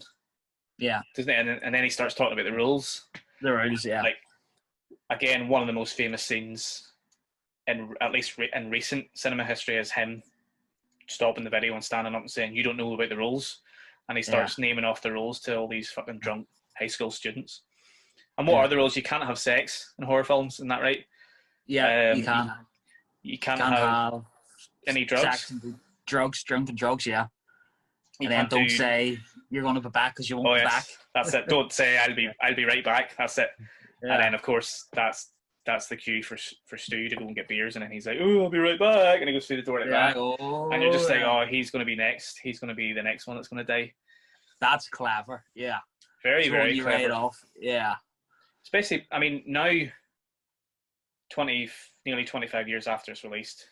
Yeah. Doesn't it? And then he starts talking about the rules. The rules, yeah. Like, again, one of the most famous scenes at least in recent cinema history is him stopping the video and standing up and saying, "You don't know about the rules," and he starts naming off the rules to all these fucking drunk high school students. And what are the rules? You can't have sex in horror films, isn't that right? Yeah, you can't. You can't have any drugs. Sex and drugs, drunk and drugs, yeah. And then don't say you're going to be back because you won't be back. That's it. Don't say I'll be right back. That's it. Yeah. And then of course that's the cue for Stu to go and get beers, and then he's like, "Oh, I'll be right back," and he goes through the door like that. And you're just like, "Oh, he's going to be next. He's going to be the next one that's going to die." That's clever. Yeah. Very, very clever. Right off. Yeah. Especially, I mean, now, nearly 25 years after it's released,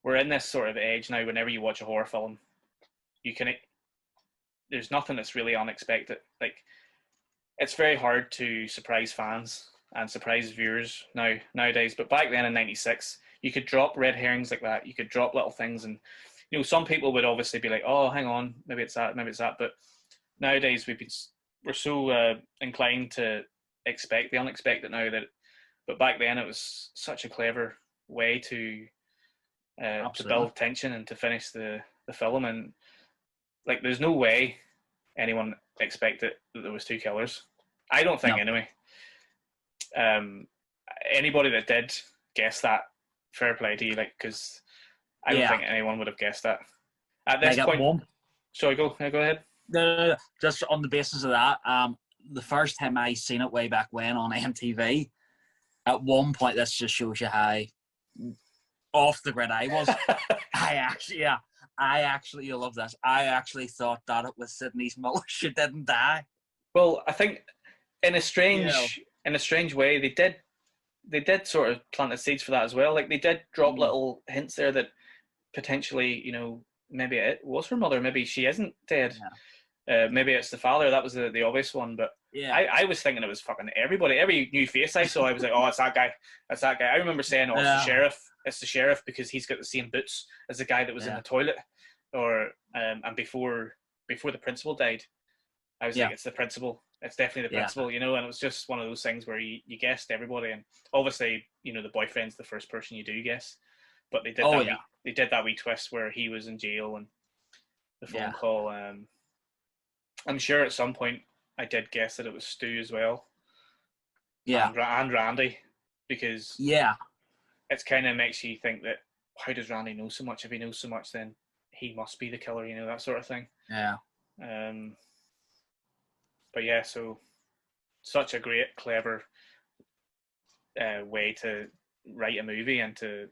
we're in this sort of age now. Whenever you watch a horror film, there's nothing that's really unexpected. Like, it's very hard to surprise fans and surprise viewers nowadays. But back then in '96, you could drop red herrings like that. You could drop little things, and some people would obviously be like, "Oh, hang on, maybe it's that, maybe it's that." But nowadays we're so inclined to expect the unexpected now but back then it was such a clever way to build tension and to finish the film. And like, there's no way anyone expected that there was two killers. I don't think, anyway. Anybody that did guess that, fair play to you, like, because I don't think anyone would have guessed that at this point. Sorry, go ahead. No, just on the basis of that, the first time I seen it way back when on MTV, at one point, this just shows you how off the grid I was. I actually, you love this. I actually thought that it was Sydney's mother. She didn't die. Well, I think in a strange way, they did sort of plant the seeds for that as well. Like, they did drop little hints there that potentially, maybe it was her mother. Maybe she isn't dead. Yeah. Maybe it's the father. That was the obvious one. But I was thinking it was fucking everybody. Every new face I saw, I was like, "Oh, it's that guy. That's that guy." I remember saying, "Oh, it's the sheriff. It's the sheriff because he's got the same boots as the guy that was in the toilet." Or and before the principal died, I was like, "It's the principal. It's definitely the principal." And it was just one of those things where you guessed everybody, and obviously, the boyfriend's the first person you do guess. But they did they did that wee twist where he was in jail and the phone call. I'm sure at some point I did guess that it was Stu as well. Yeah. And Randy, because it kind of makes you think that, how does Randy know so much? If he knows so much, then he must be the killer, that sort of thing. Yeah. But yeah, so such a great, clever way to write a movie and to,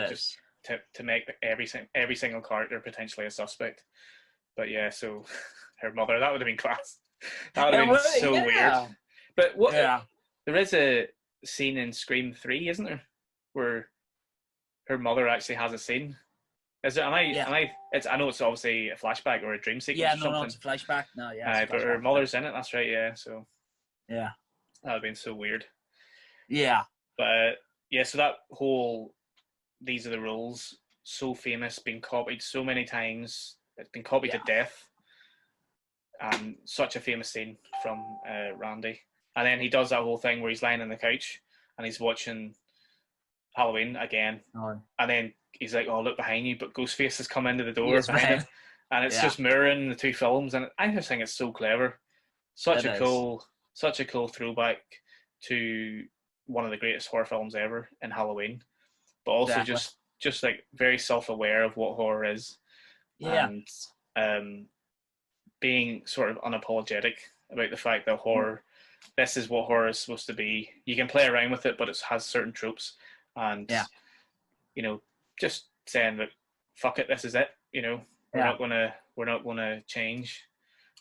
just to make every single character potentially a suspect. But yeah, so her mother, that would have been class. That would have been so weird. But there is a scene in Scream 3, isn't there, where her mother actually has a scene. Is it? I know it's obviously a flashback or a dream sequence. or something. No, it's a flashback. No, but her mother's in it. That's right. Yeah. So. Yeah. That would have been so weird. Yeah. But so that whole "these are the rules," so famous, been copied so many times. It's been copied to death. And such a famous scene from Randy. And then he does that whole thing where he's lying on the couch and he's watching Halloween again. Oh. And then he's like, "Oh, look behind you," but Ghostface has come into the door behind him. And it's just mirroring the two films. And I just think it's so clever. Such a cool throwback to one of the greatest horror films ever in Halloween. But also just like very self-aware of what horror is. Yeah. And being sort of unapologetic about the fact that horror, this is what horror is supposed to be. You can play around with it, but it has certain tropes. And, just saying that, fuck it, this is it. We're not gonna change.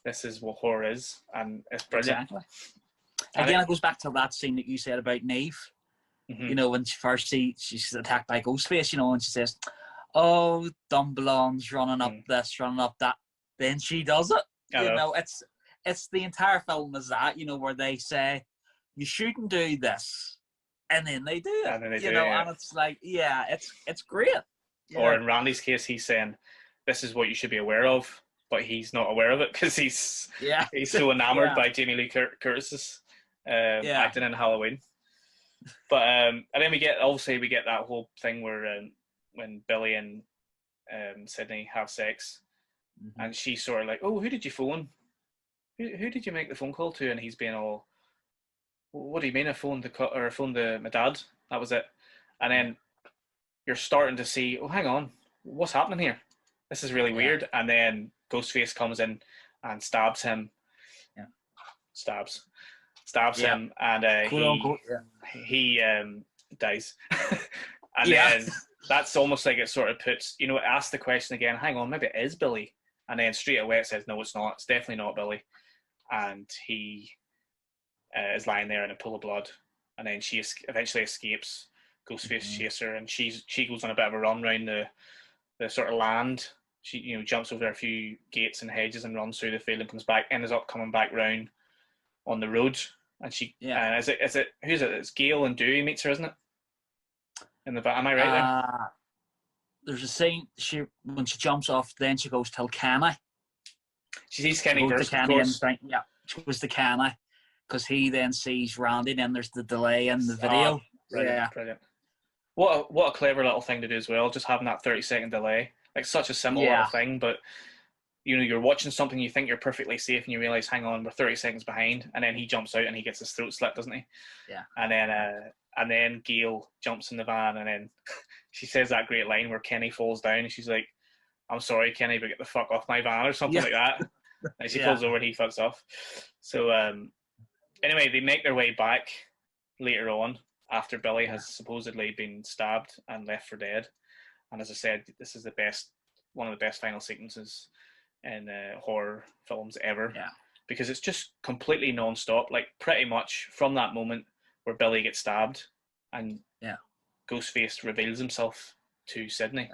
This is what horror is, and it's brilliant. Exactly. Again, it goes back to that scene that you said about Neve. Mm-hmm. When she first she's attacked by Ghostface, and she says, "Oh, dumb blondes running up this, running up that." Then she does it. It's the entire film is that, where they say, "You shouldn't do this," and then they do it. And then they do it, and it's like, it's great. Or in Randy's case, he's saying, "This is what you should be aware of," but he's not aware of it because he's so enamored by Jamie Lee Curtis's acting in Halloween. But and then we get that whole thing where when Billy and Sydney have sex, and she's sort of like, "Oh, who did you phone? Who did you make the phone call to?" And he's being all, "What do you mean? I phoned my dad. That was it." And then you're starting to see, "Oh, hang on, what's happening here? This is really weird." And then Ghostface comes in and stabs him. Yeah. Stabs him, and he dies. And then that's almost like it sort of puts, it asks the question again, hang on, maybe it is Billy. And then straight away it says, no, it's not. It's definitely not Billy. And he is lying there in a pool of blood. And then she eventually escapes. Ghostface chases her, and she goes on a bit of a run around the sort of land. She jumps over a few gates and hedges and runs through the field and comes back, ends up coming back round on the road. And she is it who's it? It's Gail and Dewey meets her, isn't it? In the back, am I right there? There's a scene when she jumps off, then she goes till Kenny. She sees Kenny first, of course. She goes to Kenny because he then sees Randy. Then there's the delay in the video. Brilliant. What a clever little thing to do as well. Just having that 30-second delay, like such a simple little thing, but you're watching something, you think you're perfectly safe, and you realise, hang on, we're 30 seconds behind, and then he jumps out and he gets his throat slit, doesn't he? Yeah. And then Gail jumps in the van, and then she says that great line where Kenny falls down, and she's like, "I'm sorry, Kenny, but get the fuck off my van," or something like that. And she falls over and he fucks off. So anyway, they make their way back later on after Billy has supposedly been stabbed and left for dead. And as I said, this is one of the best final sequences in horror films ever, because it's just completely non-stop, like pretty much from that moment where Billy gets stabbed and Ghostface reveals himself to Sydney.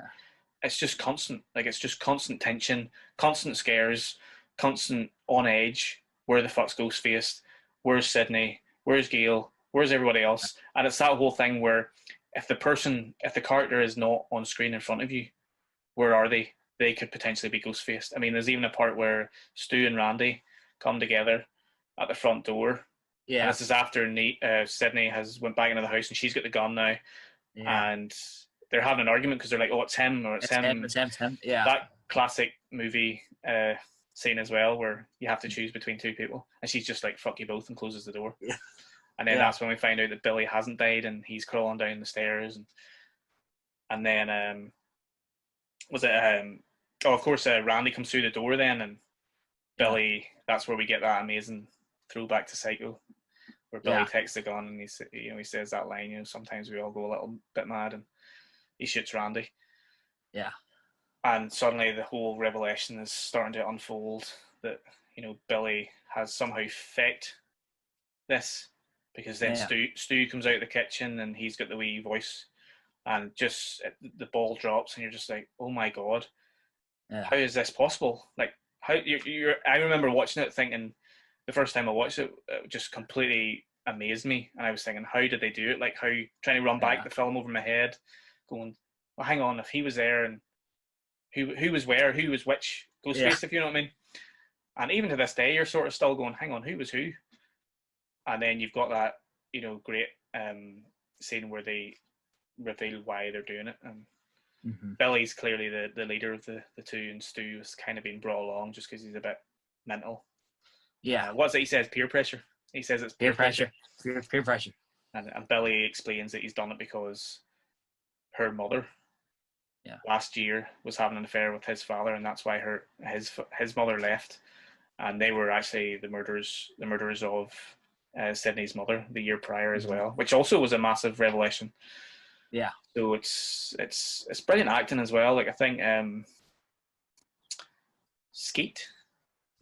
It's just constant, like it's just constant tension, constant scares, constant on edge. Where the fuck's Ghostface? Where's Sydney? Where's Gail? Where's everybody else? And it's that whole thing where if the character is not on screen in front of you, where are they? They could potentially be Ghostface. I mean, there's even a part where Stu and Randy come together at the front door. Yeah. And this is after Sydney has went back into the house and she's got the gun now. Yeah. And they're having an argument because they're like, "Oh, it's him," or it's him. It's him. Yeah. That classic movie scene as well, where you have to choose between two people, and she's just like, "Fuck you both," and closes the door. Yeah. And then that's when we find out that Billy hasn't died and he's crawling down the stairs, and then of course Randy comes through the door then, and Billy. That's where we get that amazing throwback to Psycho, where Billy takes the gun and he says that line, "Sometimes we all go a little bit mad," and he shoots Randy. Yeah. And suddenly the whole revelation is starting to unfold that, Billy has somehow faked this, because then Stu comes out of the kitchen and he's got the wee voice, and just the ball drops and you're just like, oh my God, how is this possible? Like, how I remember watching it thinking, the first time I watched it, it just completely amazed me, and I was thinking, how did they do it? Like, how trying to run back the film over my head, going, well, hang on, if he was there and who was where, who was which Ghostface, if you know what I mean. And even to this day, you're sort of still going, hang on, who was who? And then you've got that, great scene where they reveal why they're doing it. And Billy's clearly the leader of the two, and Stu has kind of been brought along just because he's a bit mental. Yeah. What's it he says? Peer pressure. He says it's peer pressure. Peer pressure. And Billy explains that he's done it because her mother last year was having an affair with his father, and that's why his mother left, and they were actually the murderers of Sydney's mother the year prior as well, which also was a massive revelation. Yeah. So it's brilliant acting as well. Like, I think Skeet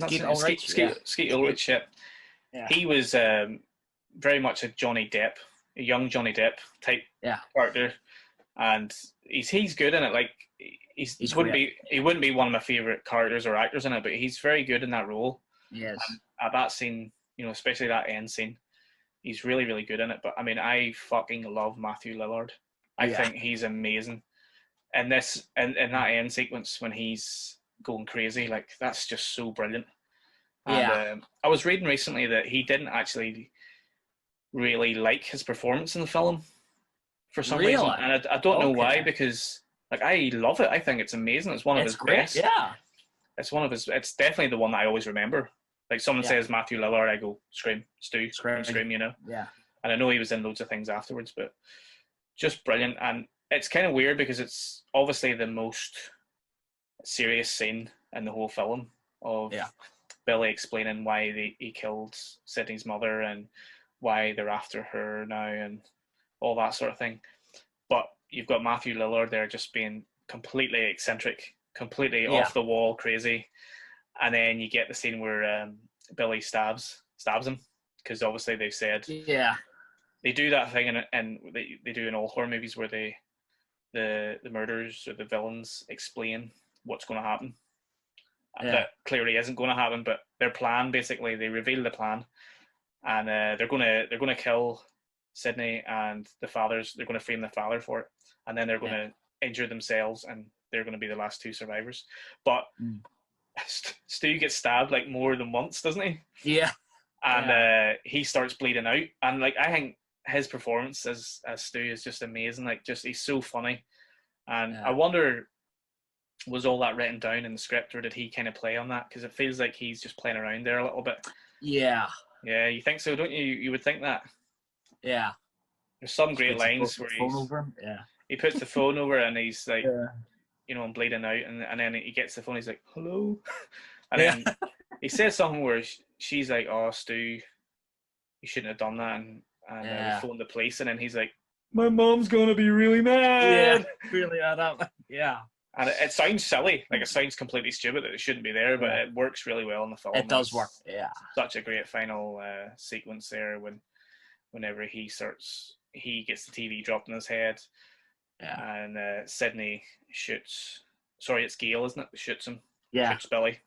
Ulrich. Yeah. He was very much a young Johnny Depp type character, and he's good in it. Like, he wouldn't be one of my favorite characters or actors in it, but he's very good in that role. Yes. And at that scene, especially that end scene, he's really, really good in it. But I mean, I fucking love Matthew Lillard. I think he's amazing. And in that end sequence when he's going crazy, like, that's just so brilliant. And I was reading recently that he didn't actually really like his performance in the film for some reason, and I don't know why, because Like, I love it. I think it's amazing. It's one of his best. Yeah. It's definitely the one that I always remember. Like, someone says Matthew Lillard, I go, Scream, Stu, Scream, you know? Yeah. And I know he was in loads of things afterwards, but just brilliant. And it's kind of weird because it's obviously the most serious scene in the whole film of Billy explaining why he killed Sydney's mother and why they're after her now and all that sort of thing. But you've got Matthew Lillard there just being completely eccentric, completely off the wall, crazy. And then you get the scene where Billy stabs him, because obviously they've said they do that thing, and they do in all horror movies where the murderers or the villains explain what's going to happen. That clearly isn't going to happen, but their plan, basically, they reveal the plan, and they're going to kill Sydney and the fathers. They're going to frame the father for it, and then they're going to injure themselves, and they're going to be the last two survivors. But Stu gets stabbed like more than once, doesn't he? Yeah. And he starts bleeding out, and like, I think his performance as Stu is just amazing. Like, just he's so funny, and I wonder, was all that written down in the script, or did he kind of play on that? Because it feels like he's just playing around there a little bit. Yeah. Yeah, you think so, don't you? You would think that. Yeah. There's some great lines where he puts the phone over and he's like, you know, I'm bleeding out, and then he gets the phone, he's like, hello? And then he says something where she's like, oh, Stu, you shouldn't have done that, and we phoned the police, and then he's like, my mom's gonna be really mad. Yeah, really mad. Yeah. And it sounds silly, like it sounds completely stupid that it shouldn't be there, but it works really well in the film. It does work, Such a great final sequence there whenever he gets the TV dropped in his head, and Sydney shoots. Sorry, it's Gail, isn't it? Shoots him. Shoots Billy.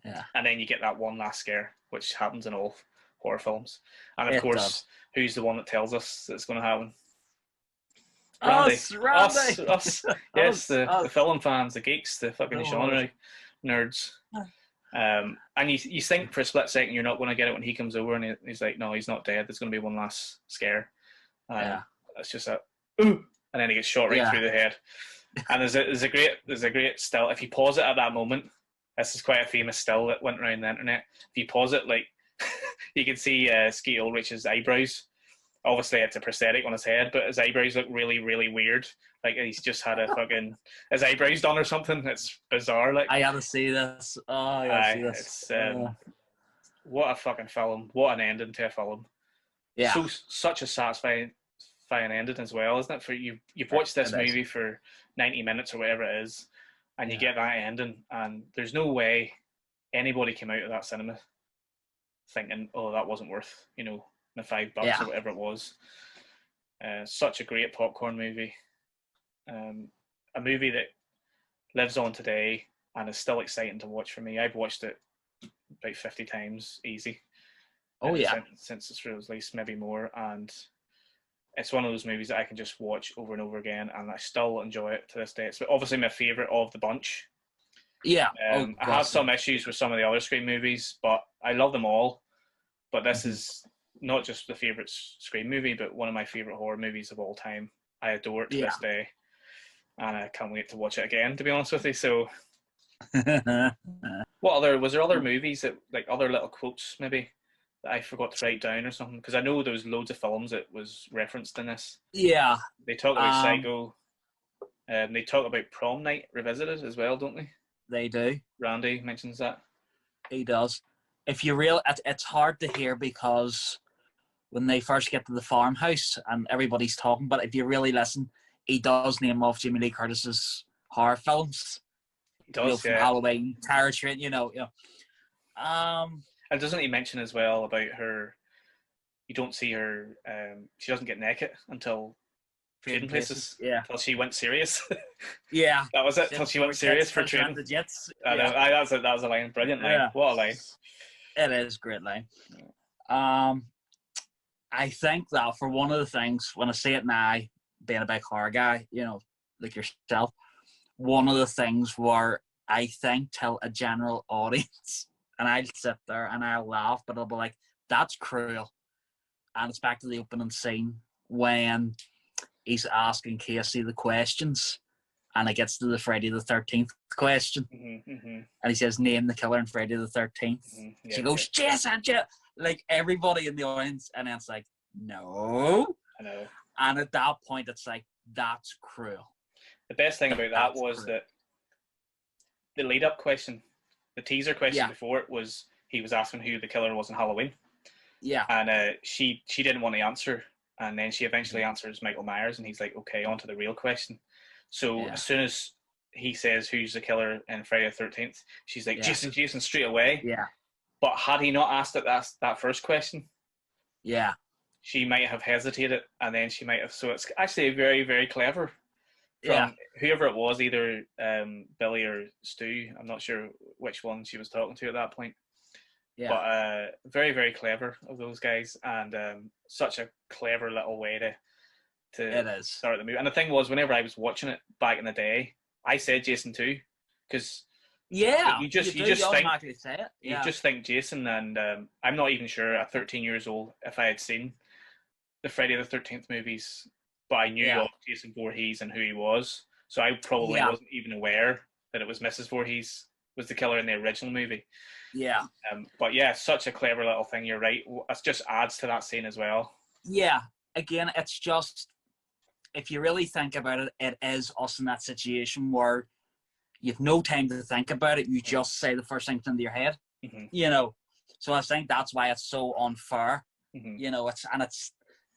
Yeah. And then you get that one last scare, which happens in all horror films. And of course, who's the one that tells us that it's going to happen? Randy. Us. Yes, the film fans, the geeks, the fucking genre nerds. And you think for a split second you're not going to get it when he comes over, and he's like, no, he's not dead. There's going to be one last scare. It's just that, ooh, and then he gets shot right through the head. And there's a great still. If you pause it at that moment, this is quite a famous still that went around the internet. If you pause it, like, you can see Skeet Ulrich's eyebrows. Obviously, it's a prosthetic on his head, but his eyebrows look really, really weird. Like, he's just had his eyebrows done or something. It's bizarre. Like, I gotta see this. Oh, I gotta see this. It's what a fucking film. What an ending to a film. Yeah. Such a satisfying ending as well, isn't it? For you've watched this movie for 90 minutes or whatever it is, and you get that ending, and there's no way anybody came out of that cinema thinking, oh, that wasn't worth, you know, the $5 or whatever it was. Such a great popcorn movie. A movie that lives on today and is still exciting to watch for me. I've watched it about 50 times easy. Since its release, maybe more. And it's one of those movies that I can just watch over and over again, and I still enjoy it to this day. It's obviously my favourite of the bunch. Yeah. I have some issues with some of the other Scream movies, but I love them all. But this is not just the favourite Scream movie, but one of my favourite horror movies of all time. I adore it to this day, and I can't wait to watch it again, to be honest with you. So, was there other movies that, like, other little quotes maybe that I forgot to write down or something? Because I know there was loads of films that was referenced in this. Yeah. They talk about Psycho. They talk about Prom Night Revisited as well, don't they? They do. Randy mentions that. He does. If you it's hard to hear because when they first get to the farmhouse and everybody's talking, but if you really listen, he does name off Jamie Lee Curtis's horror films. He does, from Halloween, Terror Train, you know. And doesn't he mention as well about her? You don't see her. She doesn't get naked until Trading Places. Yeah. Until she went serious. Yeah. That was it. Until she went serious for Trading. That was a line. Brilliant line. Yeah. What a line. It is a great line. I think that for one of the things, when I say it now, being a big horror guy, you know, like yourself, one of the things where I think tell a general audience, and I'll sit there and I'll laugh, but I'll be like, that's cruel. And it's back to the opening scene when he's asking Casey the questions, and it gets to the Friday the 13th question, and he says, "Name the killer in Friday the 13th." She goes, "Jason, like everybody in the audience," and then it's like, "No." I know. And at that point, it's like, that's cruel. The best thing about that was that the lead-up question, the teaser question before it was, he was asking who the killer was in Halloween. Yeah. And she didn't want to answer, and then she eventually answers Michael Myers, and he's like, okay, on to the real question. So as soon as he says who's the killer in Friday the 13th, she's like, Jason, straight away. Yeah. But had he not asked it that first question, she might have hesitated, and then she might have. So it's actually very, very clever from whoever it was, either Billy or Stu. I'm not sure which one she was talking to at that point. Yeah. But very, very clever of those guys, and such a clever little way to start the movie. And the thing was, whenever I was watching it back in the day, I said Jason too, because you just think Jason, and I'm not even sure at 13 years old if I had seen the Friday the 13th movies, but I knew of Jason Voorhees and who he was, so I probably wasn't even aware that it was Mrs. Voorhees was the killer in the original movie. Yeah. But yeah, such a clever little thing. You're right. It just adds to that scene as well. Yeah. Again, it's just, if you really think about it, it is us in that situation where you've no time to think about it. You just say the first thing into your head. You know. So I think that's why it's so unfair. You know, it's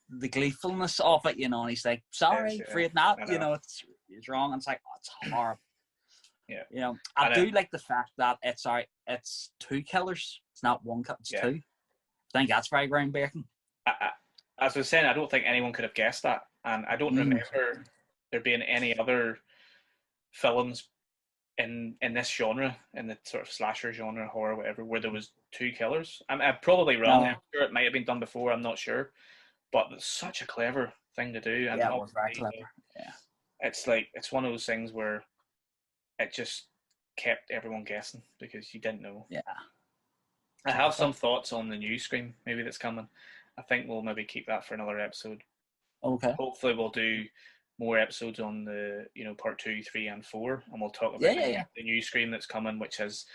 the gleefulness of it, you know, and he's like, sorry, afraid not, you know, it's wrong. And it's like, oh, it's horrible. Yeah. You know, I do like the fact that it's two killers. It's not one killer, it's two. I think that's very groundbreaking. As I was saying, I don't think anyone could have guessed that. And I don't remember there being any other films in this genre, in the sort of slasher genre, horror, whatever, where there was two killers. I'm probably wrong. I'm sure it might have been done before. I'm not sure. But it's such a clever thing to do. And it was very clever. It's like, it's one of those things where it just kept everyone guessing because you didn't know. Yeah. I have some thoughts on the new Scream movie that's coming. I think we'll maybe keep that for another episode. Okay. Hopefully we'll do more episodes on the, part 2, 3, and 4, and we'll talk about the new Scream that's coming, which has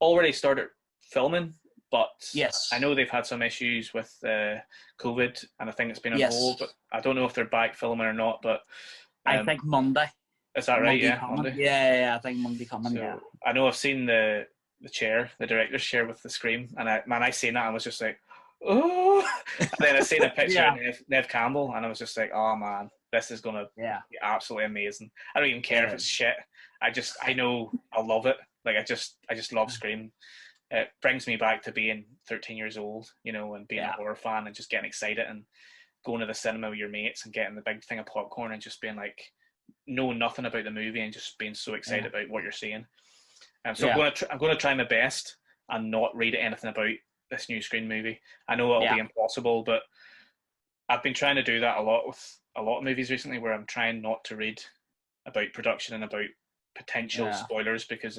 already started filming. But I know they've had some issues with COVID, and I think it's been on hold. But I don't know if they're back filming or not. But I think Monday. Is that right? Yeah, Monday. Yeah, I think Monday coming. So, I know I've seen the chair, the director's chair with the Scream, and I seen that and I was just like, oh. And then I seen a picture of Neve Campbell, and I was just like, oh man, this is gonna be absolutely amazing. I don't even care if it's shit. I know I love it. Like I just love Scream. It brings me back to being 13 years old, and being a horror fan and just getting excited and going to the cinema with your mates and getting the big thing of popcorn and just being like, knowing nothing about the movie and just being so excited about what you're seeing. So I'm going to try my best and not read anything about this new Scream movie. I know it'll be impossible, but I've been trying to do that a lot with a lot of movies recently, where I'm trying not to read about production and about potential spoilers, because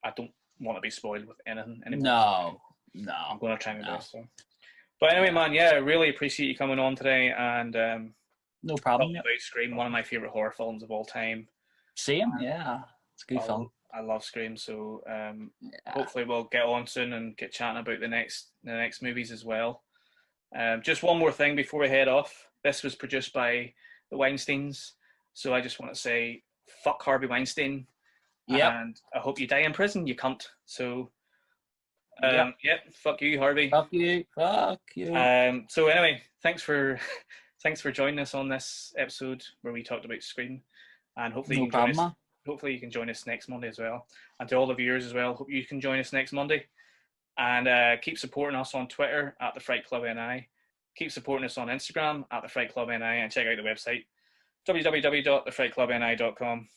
I don't want to be spoiled with anything anymore. No. I'm going to try my best. So. But anyway, man, I really appreciate you coming on today, and no problem. About Scream, one of my favorite horror films of all time. Same, it's a good film. I love Scream, so hopefully we'll get on soon and get chatting about the next movies as well. Just one more thing before we head off. This was produced by the Weinsteins, so I just want to say, fuck Harvey Weinstein. And I hope you die in prison, you cunt. So, fuck you, Harvey. Fuck you. So anyway, thanks for joining us on this episode where we talked about Scream, and hopefully you can join us next Monday as well. And to all the viewers as well, hope you can join us next Monday. And keep supporting us on Twitter at the Fright Club NI. Keep supporting us on Instagram at the Fright Club NI, and check out the website www.thefrightclubni.com.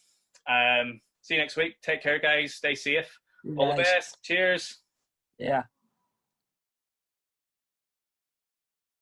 See you next week. Take care, guys. Stay safe. All the best. Cheers. Yeah.